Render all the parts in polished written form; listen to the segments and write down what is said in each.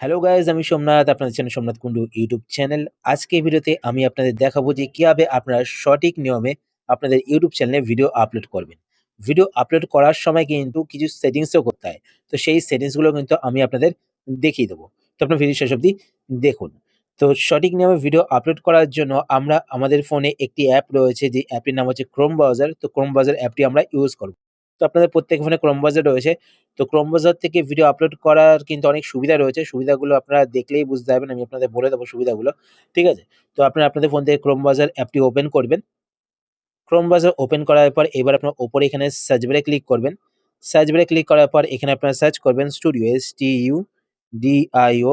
Hello guys, আমি সোমনাথ। আপনাদের channel Somnath Kundu YouTube channel. আজকে এই ভিডিওতে আমি আপনাদের দেখাবো যে কিভাবে আপনারা সঠিক নিয়মে আপনাদের ইউটিউব চ্যানেলে ভিডিও আপলোড করবেন। ভিডিও আপলোড করার সময় কিন্তু কিছু সেটিংসও করতে হয়। তো সেই সেটিংসগুলো কিন্তু আমি আপনাদের দেখিয়ে দেবো। তো আপনার ভিডিও শেষ অবধি দেখুন। তো সঠিক নিয়মে ভিডিও আপলোড করার জন্য আমরা আমাদের ফোনে একটি অ্যাপ রয়েছে, যে অ্যাপটির নাম হচ্ছে ক্রোম ব্রাউজার। তো ক্রোম ব্রাউজার অ্যাপটি আমরা ইউজ করব। তো আপনাদের প্রত্যেক ফোনে ক্রোম ব্রাউজার রয়েছে। তো ক্রোম ব্রাউজার থেকে ভিডিও আপলোড করার কিন্তু অনেক সুবিধা রয়েছে। সুবিধাগুলো আপনারা দেখলেই বুঝতে পারবেন। আমি আপনাদের বলে দেবো সুবিধাগুলো। ঠিক আছে? তো আপনারা আপনাদের ফোন থেকে ক্রোম ব্রাউজার অ্যাপটি ওপেন করবেন। ক্রোম ব্রাউজার ওপেন করার পর এবার আপনার উপরে এখানে সার্চ বারে ক্লিক করবেন। সার্চ বারে ক্লিক করার পর এখানে আপনারা সার্চ করবেন স্টুডিও STUDIO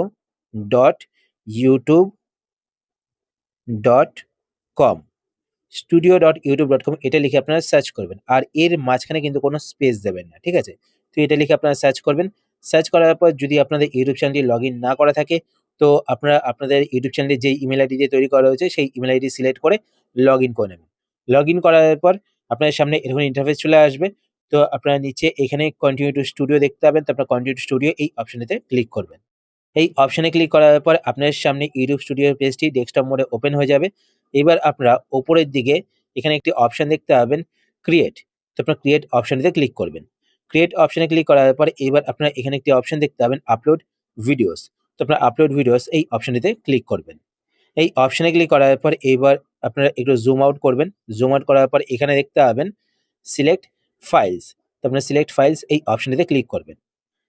.youtube.com studio.youtube.com এটা লিখে আপনারা সার্চ করবেন। আর এর মাঝখানে কিন্তু কোনো স্পেস দেবেন না। ঠিক আছে? তো এটা লিখে আপনারা সার্চ করবেন। সার্চ করার পর যদি আপনাদের ইউটিউব চ্যানেলটি লগইন না করা থাকে, তো আপনারা আপনাদের ইউটিউব চ্যানেলে যেই ইমেইল আইডি দিয়ে তৈরি করা হয়েছে সেই ইমেইল আইডি সিলেক্ট করে লগইন করে নেবেন। লগইন করার পর আপনাদের সামনে এরকম ইন্টারফেস চলে আসবে। তো আপনারা নিচে এখানে কন্টিনিউ টু স্টুডিও দেখতে পাবেন। তো আপনারা কন্টিনিউ টু স্টুডিও এই অপশনেতে ক্লিক করবেন। এই অপশনে ক্লিক করার পর আপনার সামনে ইউটিউব স্টুডিওর পেজটি ডেস্কটপ মোডে ওপেন হয়ে যাবে। এবার আপনারা উপরের দিকে এখানে একটি অপশন দেখতে পাবেন, ক্রিয়েট। তো আপনারা ক্রিয়েট অপশনটিতে ক্লিক করবেন। ক্রিয়েট অপশনে ক্লিক করার পর এবার আপনারা এখানে একটি অপশন দেখতে পাবেন, আপলোড ভিডিওস। তো আপনারা আপলোড ভিডিওস এই অপশনটিতে ক্লিক করবেন। এই অপশনে ক্লিক করার পর এবার আপনারা একটু জুম আউট করবেন। জুম আউট করার পর এখানে দেখতে পাবেন সিলেক্ট ফাইলস। তো আপনারা সিলেক্ট ফাইলস এই অপশনটিতে ক্লিক করবেন।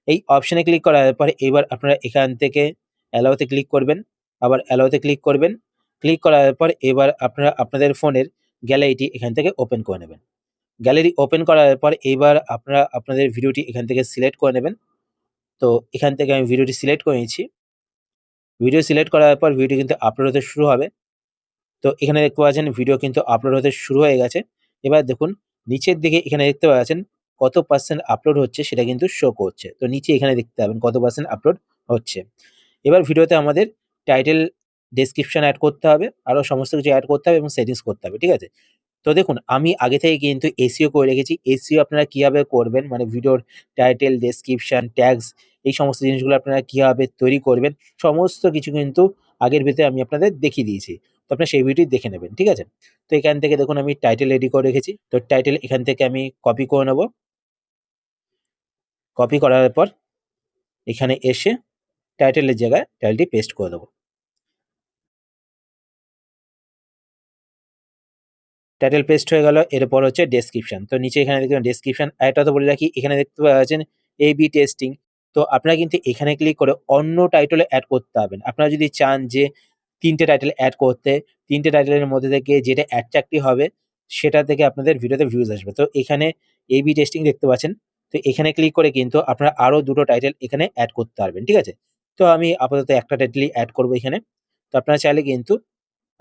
এই অপশনে ক্লিক করার পরে এবার আপনারা এখান থেকে অ্যালাও তে ক্লিক করবেন। আবার অ্যালাও তে ক্লিক করবেন। ক্লিক করার পর এবার আপনারা আপনাদের ফোনের গ্যালারিটি এখান থেকে ওপেন করে নেবেন। গ্যালারি ওপেন করার পর এবার আপনারা আপনাদের ভিডিওটি এখান থেকে সিলেক্ট করে নেবেন। তো এখান থেকে আমি ভিডিওটি সিলেক্ট করে নিচ্ছি। ভিডিও সিলেক্ট করার পর ভিডিও কিন্তু আপলোড হতে শুরু হবে। তো এখানে দেখতে পাচ্ছেন ভিডিও কিন্তু আপলোড হতে শুরু হয়ে গেছে। এবার দেখুন নিচের দিকে এখানে দেখতে পাচ্ছেন কত পার্সেন্ট আপলোড হচ্ছে সেটা কিন্তু শো করছে। তো নিচে এখানে দেখতে পাবেন কত পার্সেন্ট আপলোড হচ্ছে। এবার ভিডিওতে আমাদের টাইটেল, ডেসক্রিপশন এড করতে হবে, আরো সমস্ত কিছু এড করতে হবে এবং সেটিংস করতে হবে। ঠিক আছে? তো দেখুন আমি আগে থেকে কিন্তু এসইও করে রেখেছি। এসইও আপনারা কিভাবে করবেন, মানে ভিডিওর টাইটেল, ডেসক্রিপশন, ট্যাগস এই সমস্ত জিনিসগুলো আপনারা কিভাবে তৈরি করবেন, সমস্ত কিছু কিন্তু আগের ভিডিওতে আমি আপনাদের দেখিয়ে দিয়েছি। তো আপনারা সেই ভিডিওটি দেখে নেবেন। ঠিক আছে? তো এখান থেকে দেখুন আমি টাইটেল রেডি করে রেখেছি। তো টাইটেল এখান থেকে আমি কপি করে নেব। কপি করার পর এখানে এসে টাইটেলের জায়গায় টাইটেলটি পেস্ট করে দেব। টাইটেল পেস্ট হয়ে গেল। এরপর হচ্ছে ডেসক্রিপশন। তো নিচে এখানে দেখবেন ডেসক্রিপশন। আরেকটা কথা বলে রাখি, এখানে দেখতে পাচ্ছেন A/B টেস্টিং। তো আপনারা কিন্তু এখানে ক্লিক করে অন্য টাইটেলে এড করতে পারবেন। আপনারা যদি চান যে ৩ টে টাইটেল এড করতে, ৩ টে টাইটেলের মধ্যে থেকে যেটা অ্যাট্রাক্টিভ হবে সেটা থেকে আপনাদের ভিডিওতে ভিউজ আসবে। তো এখানে A/B টেস্টিং দেখতে পাচ্ছেন। তো এখানে ক্লিক করে কিন্তু আপনারা আরো ২ টো টাইটেল এখানে এড করতে পারবেন। ঠিক আছে? তো আমি আপাতত একটা টাইটেলই এড করব এখানে। তো আপনারা চাইলে কিন্তু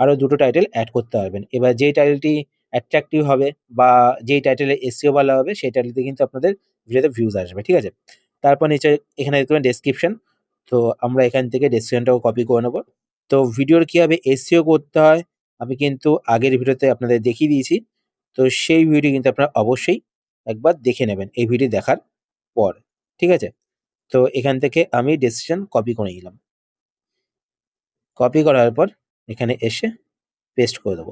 আরো ২ টো টাইটেল এড করতে পারবেন। এবার যেই টাইটেলটি অ্যাট্রাক্টিভ হবে বা যেই টাইটেলের এসইও ভালো হবে সেই টাইটেলটি কিন্তু আপনাদের ভিডিওতে ভিউজ আসবে। ঠিক আছে? তারপর নিচে এখানে দেখতে পাবেন ডেসক্রিপশন। তো আমরা এখান থেকে ডেসক্রিপশনটাও কপি করে নেব। তো ভিডিওর কিভাবে এসইও করতে হয় আমি কিন্তু আগের ভিডিওতে আপনাদের দেখিয়ে দিয়েছি। তো সেই ভিডিওটি কিন্তু আপনারা অবশ্যই একবার দেখে নেবেন এই ভিডিও দেখার পর। ঠিক আছে? তো এখান থেকে আমি ডেসক্রিপশন কপি করে নিলাম। কপি করার পর এখানে এসে পেস্ট করে দেব।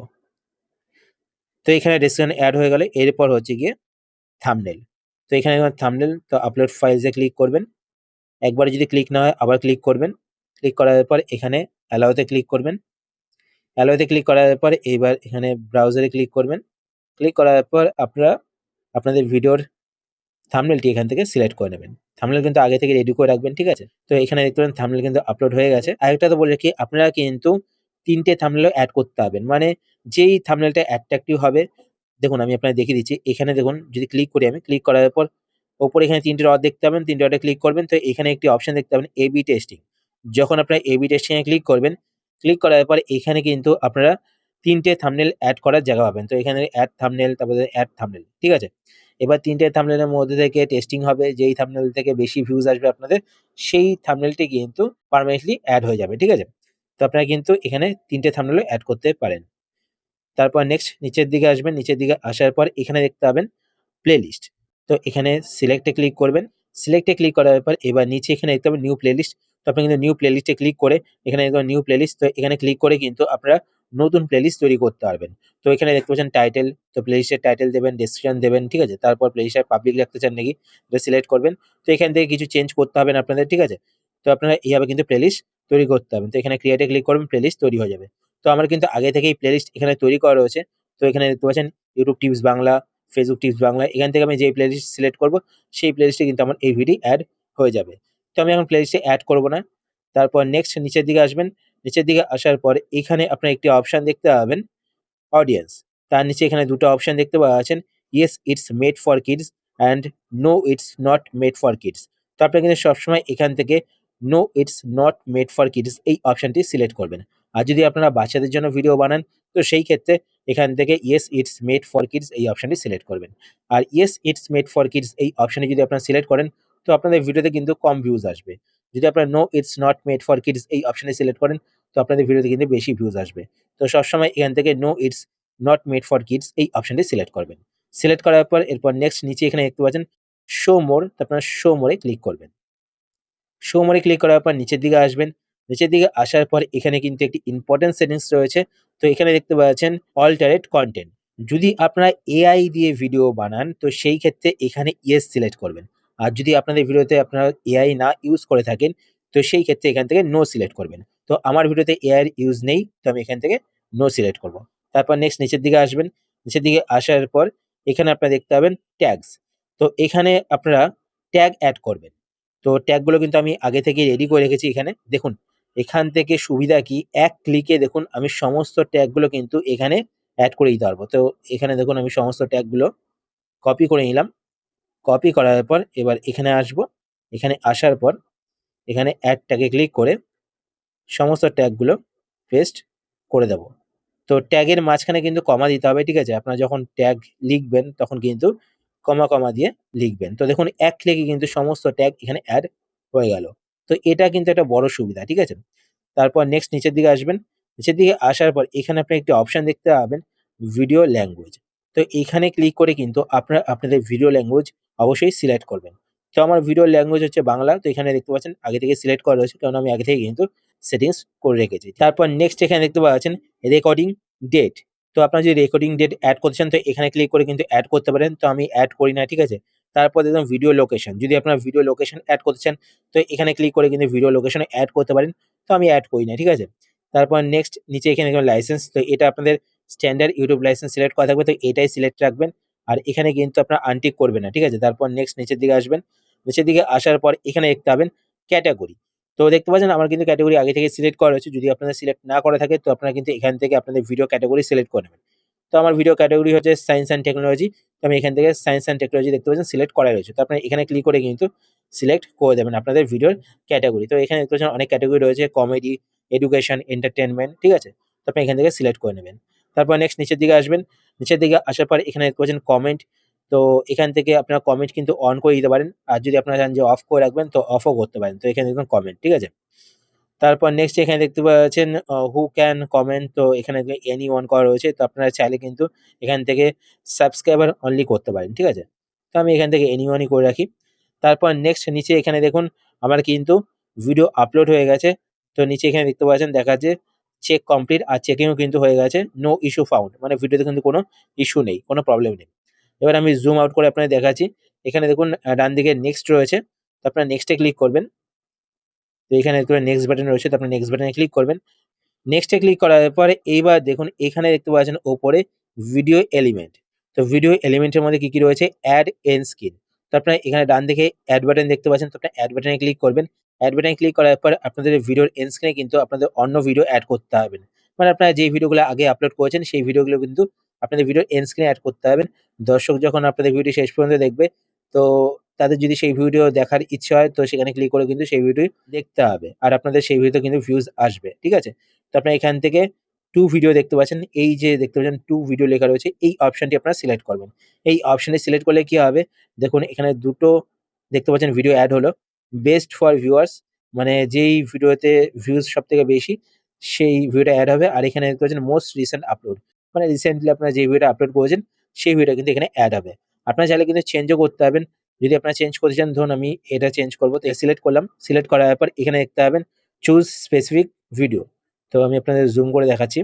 তো এখানে ডেসক্রিপশন এড হয়ে গেলে এরপর হচ্ছে গিয়ে থাম্বনেল। তো এখানে থাম্বনেল, তো আপলোড ফাইলস এ ক্লিক করবেন। একবারে যদি ক্লিক না হয় আবার ক্লিক করবেন। ক্লিক করার পর এখানে অ্যালাও তে ক্লিক করবেন। অ্যালাও তে ক্লিক করার পর এবার এখানে ব্রাউজারে ক্লিক করবেন। ক্লিক করার পর আপনারা আপনাদের ভিডিওর থাম্বনেলটি এখান থেকে সিলেক্ট করে নেবেন। থাম্বনেল কিন্তু আগে থেকে রেডি করে রাখবেন। ঠিক আছে? তো এখানে দেখতে পাবেন থাম্বনেল কিন্তু আপলোড হয়ে গেছে। আরেকটা তো বলে রাখি, আপনারা কিন্তু ৩ টে থাম্বনেলও এড করতে পারবেন। মানে যেই থাম্বনেলটা অ্যাট্রাক্টিভ হবে, দেখুন আমি আপনাদের দেখিয়ে দিচ্ছি। এখানে দেখুন যদি ক্লিক করি আমি, ক্লিক করার পর ওপরে এখানে ৩ টে ডট দেখতে পাবেন। ৩ টে ডটে ক্লিক করবেন। তো এখানে একটি অপশন দেখতে পাবেন A/B টেস্টিং। যখন আপনারা A/B টেস্টিং এ ক্লিক করবেন, ক্লিক করার পর এখানে কিন্তু আপনারা ৩ টে থাম্বনেল এড করার জায়গা পাবেন। তো এখানে এড থাম্বনেল, তারপরে এড থাম্বনেল। ঠিক আছে? এবার ৩ টে থাম্বনেলের মধ্যে থেকে টেস্টিং হবে। যেই থাম্বনেল থেকে বেশি ভিউজ আসবে আপনাদের, সেই থাম্বনেলটি কিন্তু পার্মানেন্টলি এড হয়ে যাবে। ঠিক আছে? তো আপনারা কিন্তু এখানে ৩ টে থাম্বনেলও এড করতে পারেন। তারপর নেক্সট নিচের দিকে আসবেন। নিচের দিকে আসার পর এখানে দেখতে পাবেন প্লেলিস্ট। তো এখানে সিলেক্ট এ ক্লিক করবেন। সিলেক্ট এ ক্লিক করার পর এবার নিচে এখানে দেখতে পাবেন নিউ প্লেলিস্ট। তো আপনি কিন্তু নিউ প্লেলিস্টে ক্লিক করে এখানে দেখবেন নিউ প্লেলিস্ট, তো এখানে ক্লিক করে কিন্তু আপনারা নতুন প্লেলিস্ট তৈরি করতে পারবেন। তো এখানে দেখতে পাচ্ছেন টাইটেল, তো প্লেলিস্টের টাইটেল দেবেন, ডেসক্রিপশন দেবেন, ঠিক আছে? তারপর প্লেলিস্টে পাবলিক রাখতে চান নাকি এটা সিলেক্ট করবেন। তো এখান থেকে কিছু চেঞ্জ করতে হবে না আপনাদের, ঠিক আছে? তো আপনারা এইভাবে কিন্তু প্লেলিস্ট তৈরি করতে হবে। তো এখানে ক্রিয়েটে ক্লিক করবেন, প্লেলিস্ট তৈরি হয়ে যাবে। তো আমার কিন্তু আগে থেকেই প্লেলিস্ট এখানে তৈরি করা রয়েছে। তো এখানে দেখতে পাচ্ছেন YouTube tips Bangla, Facebook tips Bangla. এখান থেকে আমি যেই প্লেলিস্ট সিলেক্ট করব সেই প্লেলিস্টে কিন্তু আমার এই ভিডিও অ্যাড হয়ে যাবে। তো আমি এখন প্লেলিস্টে অ্যাড করব না। তারপর নেক্সট নিচের দিকে আসবেন। নিচের দিকে আসার পর এখানে আপনার একটি অপশন দেখতে পাবেন অডিয়েন্স। তার নিচে এখানে দুটো অপশন দেখতে পাওয়া যাচ্ছেন, yes it's made for kids and no it's not made for kids. তো আপনারা কিন্তু সবসময় এখান থেকে no it's not made for kids এই অপশনটি সিলেক্ট করবেন। আর যদি আপনারা বাচ্চাদের জন্য ভিডিও বানান তো সেই ক্ষেত্রে এখান থেকে yes it's made for kids এই অপশনটি সিলেক্ট করবেন। আর yes it's made for kids এই অপশনে যদি আপনারা সিলেক্ট করেন তো আপনাদের ভিডিওতে কিন্তু কম ভিউজ আসবে। যদি আপনারা no it's not made for kids এই অপশনে সিলেক্ট করেন তো আপনাদের ভিডিওতে কিন্তু বেশি ভিউজ আসবে। তো সবসময় এখান থেকে no it's not made for kids এই অপশনটি সিলেক্ট করবেন। সিলেক্ট করার পর এরপর নেক্সট নিচে এখানে দেখতে পাচ্ছেন শো মোর, তো আপনারা শো মোরে ক্লিক করবেন। শো মোরে ক্লিক করার পর নিচের দিকে আসবেন। নিচের দিকে আসার পর এখানে কিন্তু একটি ইম্পোর্টেন্ট সেটিংস রয়েছে। তো এখানে দেখতে পাচ্ছেন অল্টারেট কনটেন্ট। যদি আপনারা এআই দিয়ে ভিডিও বানান তো সেই ক্ষেত্রে এখানে ইয়েস সিলেক্ট করবেন। আর যদি আপনাদের ভিডিওতে আপনারা এআই না ইউজ করে থাকেন তো সেই ক্ষেত্রে এখান থেকে নো সিলেক্ট করবেন। তো আমার ভিডিওতে এআই এর ইউজ নেই, তো আমি এখান থেকে নো সিলেক্ট করব। তারপর নেক্সট নিচের দিকে আসবেন। নিচের দিকে আসার পর এখানে আপনারা দেখতে পাবেন ট্যাগস। তো এখানে আপনারা ট্যাগ এড করবেন। তো ট্যাগগুলো কিন্তু আমি আগে থেকেই রেডি করে রেখেছি এখানে। দেখুন এখান থেকে সুবিধা কি, এক ক্লিকে দেখুন আমি সমস্ত ট্যাগগুলো কিন্তু এখানে এড করে দিতে পারবো। তো এখানে দেখুন আমি সমস্ত ট্যাগগুলো কপি করে নিলাম। কপি করার পর এবার এখানে আসবো। এখানে আসার পর এখানে অ্যাড ট্যাগে ক্লিক করে সমস্ত ট্যাগগুলো পেস্ট করে দেব। তো ট্যাগের মাঝখানে কিন্তু কমা দিতে হবে, ঠিক আছে? আপনারা যখন ট্যাগ লিখবেন তখন কিন্তু কমা দিয়ে লিখবেন। তো দেখুন এক ক্লিকে কিন্তু সমস্ত ট্যাগ এখানে এড হয়ে গেল। তো এটা কিন্তু একটা বড় সুবিধা, ঠিক আছে? তারপর নেক্সট নিচের দিকে আসবেন। নিচের দিকে আসার পর এখানে আপনি একটি অপশন দেখতে পাবেন ভিডিও ল্যাঙ্গুয়েজ। তো এখানে ক্লিক করে কিন্তু আপনারা আপনাদের ভিডিও ল্যাঙ্গুয়েজ অবশ্যই সিলেক্ট করবেন। তো আমার ভিডিও ল্যাঙ্গুয়েজ হচ্ছে বাংলা। তো এখানে দেখতে পাচ্ছেন আগে থেকে সিলেক্ট করা রয়েছে কারণ আমি আগে থেকে কিন্তু সেটিংস করে রেখেছি। তারপর নেক্সট এখানে দেখতে পাচ্ছেন রেকর্ডিং ডেট। তো আপনারা যদি রেকর্ডিং ডেট এড করতে চান তো এখানে ক্লিক করে কিন্তু এড করতে পারেন। তো আমি এড করি না, ঠিক আছে? তারপর দেখুন ভিডিও লোকেশন। যদি আপনারা ভিডিও লোকেশন এড করতে চান তো এখানে ক্লিক করে কিন্তু ভিডিও লোকেশন এড করতে পারেন। তো আমি এড করি না, ঠিক আছে? তারপর নেক্সট নিচে এখানে দেখুন লাইসেন্স। তো এটা আপনাদের স্ট্যান্ডার্ড ইউটিউব লাইসেন্স সিলেক্ট করা থাকবে, তো এটাই সিলেক্ট রাখবেন। আর এখানে কিন্তু আপনারা আনটিক করবেন না, ঠিক আছে? তারপর নেক্সট নিচের দিকে আসবেন। নিচের দিকে আসার পর এখানে দেখতে পাবেন ক্যাটেগরি। তো দেখতে পাচ্ছেন আমার কিন্তু ক্যাটেগরি আগে থেকে সিলেক্ট করা রয়েছে। যদি আপনাদের সিলেক্ট না করা থাকে তো আপনারা কিন্তু এখান থেকে আপনাদের ভিডিও ক্যাটেগরি সিলেক্ট করে নেবেন। তো আমার ভিডিও ক্যাটেগরি হচ্ছে সায়েন্স অ্যান্ড টেকনোলজি। তো আমি এখান থেকে সায়েন্স অ্যান্ড টেকনোলজি দেখতে পাচ্ছেন সিলেক্ট করা রয়েছে। তো আপনারা এখানে ক্লিক করে কিন্তু সিলেক্ট করে দেবেন আপনাদের ভিডিওর ক্যাটেগরি। তো এখানে দেখতে পাচ্ছেন অনেক ক্যাটেগরি রয়েছে, কমেডি, এডুকেশন, এন্টারটেইনমেন্ট, ঠিক আছে? তো আপনি এখান থেকে সিলেক্ট করে নেবেন। তারপর নেক্সট নিচের দিকে আসবেন। নিচের দিকে আসার পর এখানে দেখতে পাচ্ছেন কমেন্ট। তো এখান থেকে আপনারা কমেন্ট কিন্তু অন করে দিতে পারেন। আর যদি আপনারা চান যে অফ করে রাখবেন তো অফও করতে পারেন। তো এখানে দেখুন কমেন্ট, ঠিক আছে? তারপর নেক্সট এখানে দেখতে পাচ্ছেন হু ক্যান কমেন্ট। তো এখানে এনি ওয়ান করা রয়েছে। তো আপনারা চাইলে কিন্তু এখান থেকে সাবস্ক্রাইবার অনলি করতে পারেন, ঠিক আছে? তো আমি এখান থেকে এনি ওয়ানই করে রাখি। তারপর নেক্সট নিচে এখানে দেখুন আমার কিন্তু ভিডিও আপলোড হয়ে গেছে। তো নিচে এখানে দেখতে পাচ্ছেন দেখাচ্ছে চেক কমপ্লিট, আর চেকিংও কিন্তু হয়ে গেছে। নো ইস্যু ফাউন্ড, মানে ভিডিওতে কিন্তু কোনো ইস্যু নেই, কোনো প্রবলেম নেই। এবার আমি জুম আউট করে আপনাদের দেখাচ্ছি। এখানে দেখুন ডান দিকে নেক্সট রয়েছে। তো আপনারা নেক্সট এ ক্লিক করবেন। তো এখানে দেখবেন নেক্সট বাটন রয়েছে, তো আপনি নেক্সট বাটনে ক্লিক করবেন। নেক্সট এ ক্লিক করার পরে এইবার দেখুন এখানে দেখতে পাচ্ছেন ওপরে ভিডিও এলিমেন্ট। তো ভিডিও এলিমেন্টের মধ্যে কি রয়েছে? Add end screen. তো আপনারা এখানে ডান দিকে অ্যাড বাটন দেখতে পাচ্ছেন, তো আপনারা অ্যাড বাটনে ক্লিক করবেন। অ্যাড বাটনে ক্লিক করার পর আপনাদের ভিডিওর এন্ড স্ক্রিনে কিন্তু আপনাদের অন্য ভিডিও এড করতে হবে না। মানে আপনারা যেই ভিডিওগুলো আগে আপলোড করেছেন সেই ভিডিওগুলো কিন্তু আপনাদের ভিডিওর এন্ড স্ক্রিনে এড করতে হবে। দর্শক যখন আপনাদের ভিডিও শেষ পর্যন্ত দেখবে তো তাদের যদি সেই ভিডিও দেখার ইচ্ছা হয় তো সেখানে ক্লিক করে কিন্তু সেই ভিডিও দেখতে হবে। আর আপনাদের সেই ভিডিওতে কিন্তু ভিউজ আসবে, ঠিক আছে? তো আপনারা এখান থেকে 2 ভিডিও দেখতে পাচ্ছেন। এই যে দেখতে পাচ্ছেন 2 ভিডিও লেখা রয়েছে, এই অপশনটি আপনারা সিলেক্ট করবেন। এই অপশনে সিলেক্ট করলে কি হবে? দেখুন এখানে দুটো দেখতে পাচ্ছেন ভিডিও এড হলো। বেস্ট ফর ভিউয়ার্স, মানে যেই ভিডিওতে ভিউজ সবথেকে বেশি সেই ভিডিওটা এড হবে। আর এখানে দেখতে পাচ্ছেন মোস্ট রিসেন্ট আপলোড, মানে রিসেন্টলি আপনারা যে ভিডিওটা আপলোড করেছেন সেই ভিডিওটা কিন্তু এখানে এড হবে। আপনারা চাইলে কিন্তু চেঞ্জও করতে পারবেন। যদি আপনারা চেঞ্জ করতে চান, ধরুন আমি এটা চেঞ্জ করব, তো সিলেক্ট করলাম। সিলেক্ট করার পর এখানে দেখতে পাবেন চুজ স্পেসিফিক ভিডিও। তো আমি আপনাদের জুম করে দেখাচ্ছি।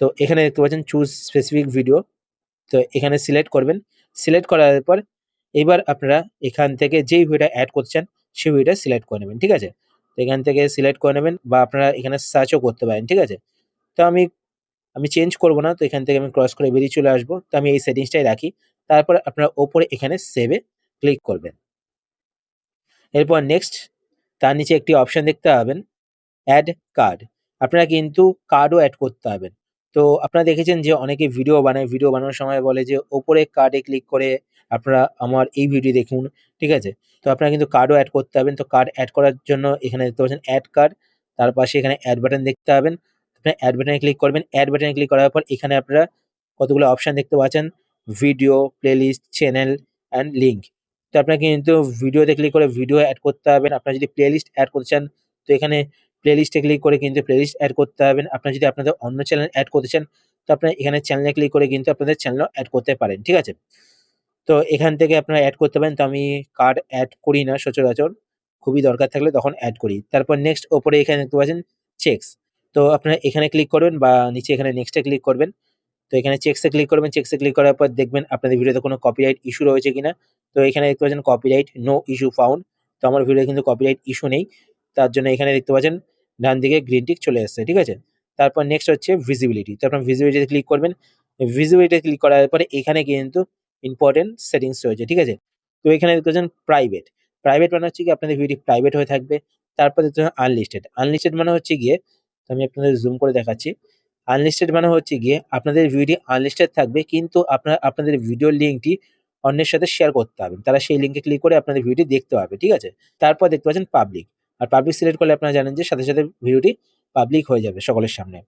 তো এখানে দেখতে পাচ্ছেন চুজ স্পেসিফিক ভিডিও। তো এখানে সিলেক্ট করবেন। সিলেক্ট করার পর এবার আপনারা এখান থেকে যেই ভিডিওটা অ্যাড করতে চান সেই ভিডিওটা সিলেক্ট করে নেবেন, ঠিক আছে? তো এখান থেকে সিলেক্ট করে নেবেন, বা আপনারা এখানে সার্চও করতে পারেন, ঠিক আছে? তো আমি চেঞ্জ করব না, তো এখান থেকে আমি ক্রস করে বেরিয়ে চলে আসবো। তো আমি এই সেটিংসটাই রাখি। তারপর আপনারা ওপরে এখানে সেভে ক্লিক করবেন। এরপর নেক্সট, তার নিচে একটি অপশন দেখতে পাবেন অ্যাড কার্ড। আপনারা কিন্তু কার্ডও অ্যাড করতে পারবেন। তো আপনারা দেখেছেন যে অনেকে ভিডিও বানায়, ভিডিও বানানোর সময় বলে যে ওপরে কার্ডে ক্লিক করে আপনারা আমার এই ভিডিও দেখুন, ঠিক আছে? তো আপনারা কিন্তু কার্ডও অ্যাড করতে পারবেন। তো কার্ড অ্যাড করার জন্য এখানে দেখতে পাচ্ছেন অ্যাড কার্ড, তার পাশে এখানে অ্যাড বাটন দেখতে পাবেন। আপনারা অ্যাড বাটনে ক্লিক করবেন। অ্যাড বাটনে ক্লিক করার পর এখানে আপনারা কতগুলো অপশন দেখতে পাচ্ছেন, video, playlist, channel and link. তো আপনারা কিন্তু ভিডিওতে ক্লিক করে ভিডিও অ্যাড করতে পারবেন। আপনারা যদি প্লেলিস্ট অ্যাড করতে চান, তো এখানে প্লেলিস্টে ক্লিক করে কিন্তু প্লেলিস্ট অ্যাড করতে পারবেন। আপনারা যদি আপনাদের অন্য চ্যানেল অ্যাড করতে চান, তো আপনারা এখানে চ্যানেলে ক্লিক করে কিন্তু আপনাদের চ্যানেলও অ্যাড করতে পারেন, ঠিক আছে? তো এখান থেকে আপনারা অ্যাড করতে পারেন। তো আমি কার্ড অ্যাড করি না সচরাচর। খুবই দরকার থাকলে তখন অ্যাড করি। তারপর নেক্সট ওপরে এখানে দেখতে পাচ্ছেন চেকস। তো আপনারা এখানে ক্লিক করবেন, বা নিচে এখানে নেক্সট এ ক্লিক করবেন। তো এখানে চেকস এ ক্লিক করবেন। চেকস এ ক্লিক করার পর দেখবেন আপনাদের ভিডিওতে কোনো কপিরাইট ইস্যু রয়েছে কিনা। তো এখানে দেখতে পাচ্ছেন কপিরাইট নো ইস্যু ফাউন্ড। তো আমার ভিডিওতে কিন্তু কপিরাইট ইস্যু নেই। তার জন্য এখানে দেখতে পাচ্ছেন ডান দিকে গ্রিন টিক চলে এসেছে, ঠিক আছে? তারপর নেক্সট হচ্ছে ভিজিবিলিটি। তো আপনার ভিজিবিলিটিতে ক্লিক করবেন। ভিজিবিলিটি ক্লিক করার পরে এখানে কিন্তু ইম্পোর্টেন্ট সেটিংস রয়েছে, ঠিক আছে? তো এখানে দেখতে পাচ্ছেন প্রাইভেট। প্রাইভেট মানে হচ্ছে কি আপনাদের ভিডিও প্রাইভেট হয়ে থাকবে। তারপর দেখতে পাচ্ছেন আনলিস্টেড। আনলিস্টেড মানে হচ্ছে গিয়ে, তো আমি আপনাদের জুম করে দেখাচ্ছি। আনলিস্টেড মানে হচ্ছে গিয়ে আপনাদের ভিডিও আনলিস্টেড থাকবে, কিন্তু আপনাদের ভিডিওর লিঙ্কটি অন্যের সাথে শেয়ার করতে হবে। তারা সেই লিঙ্কে ক্লিক করে আপনাদের ভিডিওটি দেখতে পাবে, ঠিক আছে? তারপর দেখতে পাচ্ছেন পাবলিক। আর পাবলিক সিলেক্ট করলে আপনারা জানেন যে সাথে সাথে ভিডিওটি পাবলিক হয়ে যাবে সকলের সামনে।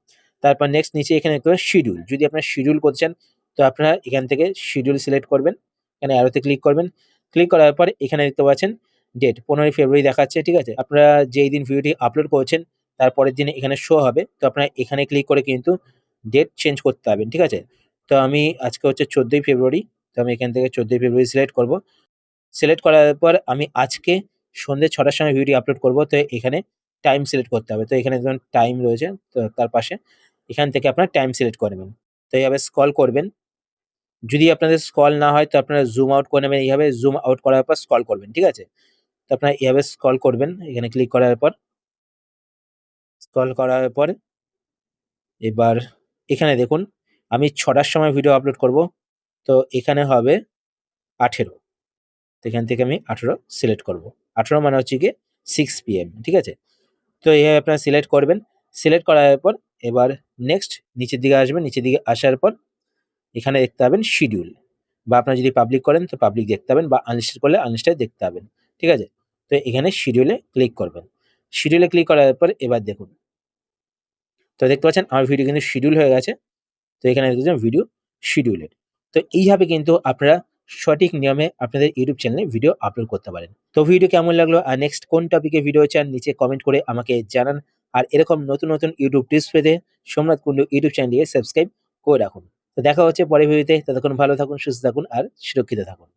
তারপর নেক্সট নিচে এখানে দেখতে পাবেন শিডিউল। যদি আপনারা শিডিউল করতে চান, তো আপনারা এখান থেকে শিডিউল সিলেক্ট করবেন। এখানে অ্যারোতে ক্লিক করবেন। ক্লিক করার পর এখানে দেখতে পাচ্ছেন ডেট 15ই ফেব্রুয়ারি দেখাচ্ছে, ঠিক আছে? আপনারা যেই দিন ভিডিওটি আপলোড করেছেন তার পরের দিন এখানে শো হবে। তো আপনারা এখানে ক্লিক করে কিন্তু ডেট চেঞ্জ করতে পারবেন, ঠিক আছে? তো আমি আজকে হচ্ছে 14ই ফেব্রুয়ারি। তো আমি এখান থেকে 14ই ফেব্রুয়ারি সিলেক্ট করব। সিলেক্ট করার পর আমি আজকে সন্ধ্যে ৬ টার সময় ভিডিও আপলোড করব। তো এখানে টাইম সিলেক্ট করতে হবে। তো এখানে দেখুন টাইম রয়েছে, তো তার পাশে এখান থেকে আপনারা টাইম সিলেক্ট করে নেবেন। তো এইভাবে স্ক্রল করবেন। যদি আপনাদের স্ক্রল না হয়, তো আপনারা জুম আউট করে নেবেন। এইভাবে জুম আউট করার পর স্ক্রল করবেন, ঠিক আছে? তো আপনারা এভাবে স্ক্রল করবেন। এখানে ক্লিক করার পর স্ক্রল করার পর এবার এখানে দেখুন আমি ৬ টার সময় ভিডিও আপলোড করব। তো এখানে হবে 18। তো এখান থেকে আমি 18 সিলেক্ট করব। 18 মানে হচ্ছে গিয়ে 6 PM, ঠিক আছে? তো এইভাবে আপনারা সিলেক্ট করবেন। সিলেক্ট করার পর এবার নেক্সট নিচের দিকে আসবেন। নিচের দিকে আসার পর এখানে দেখতে পাবেন শিডিউল, বা আপনারা যদি পাবলিক করেন তো পাবলিক দেখতে পাবেন, বা আনলিস্টেড করলে আনলিস্টেড দেখতে পাবেন, ঠিক আছে? তো এখানে শিডিউলে ক্লিক করবেন। শিডিউলে ক্লিক করার পর এবার দেখুন, তো দেখতে পাচ্ছেন আমার ভিডিও কিন্তু শিডিউল হয়ে গেছে। তো এখানে দেখছেন ভিডিও শিডিউলেড। তো এইভাবে কিন্তু আপনারা সঠিক নিয়মে আপনাদের ইউটিউব চ্যানেলে ভিডিও আপলোড করতে পারেন। তো ভিডিও কেমন লাগলো আর নেক্সট কোন টপিকে ভিডিও চান নিচে কমেন্ট করে আমাকে জানান। আর এরকম নতুন নতুন ইউটিউব টিপস পেতে সোমনাথ কুন্ডু ইউটিউব চ্যানেলটিকে সাবস্ক্রাইব করে রাখুন। তো দেখা হচ্ছে পরের ভিডিওতে। ততক্ষণ ভালো থাকুন, সুস্থ থাকুন আর সুরক্ষিত থাকুন।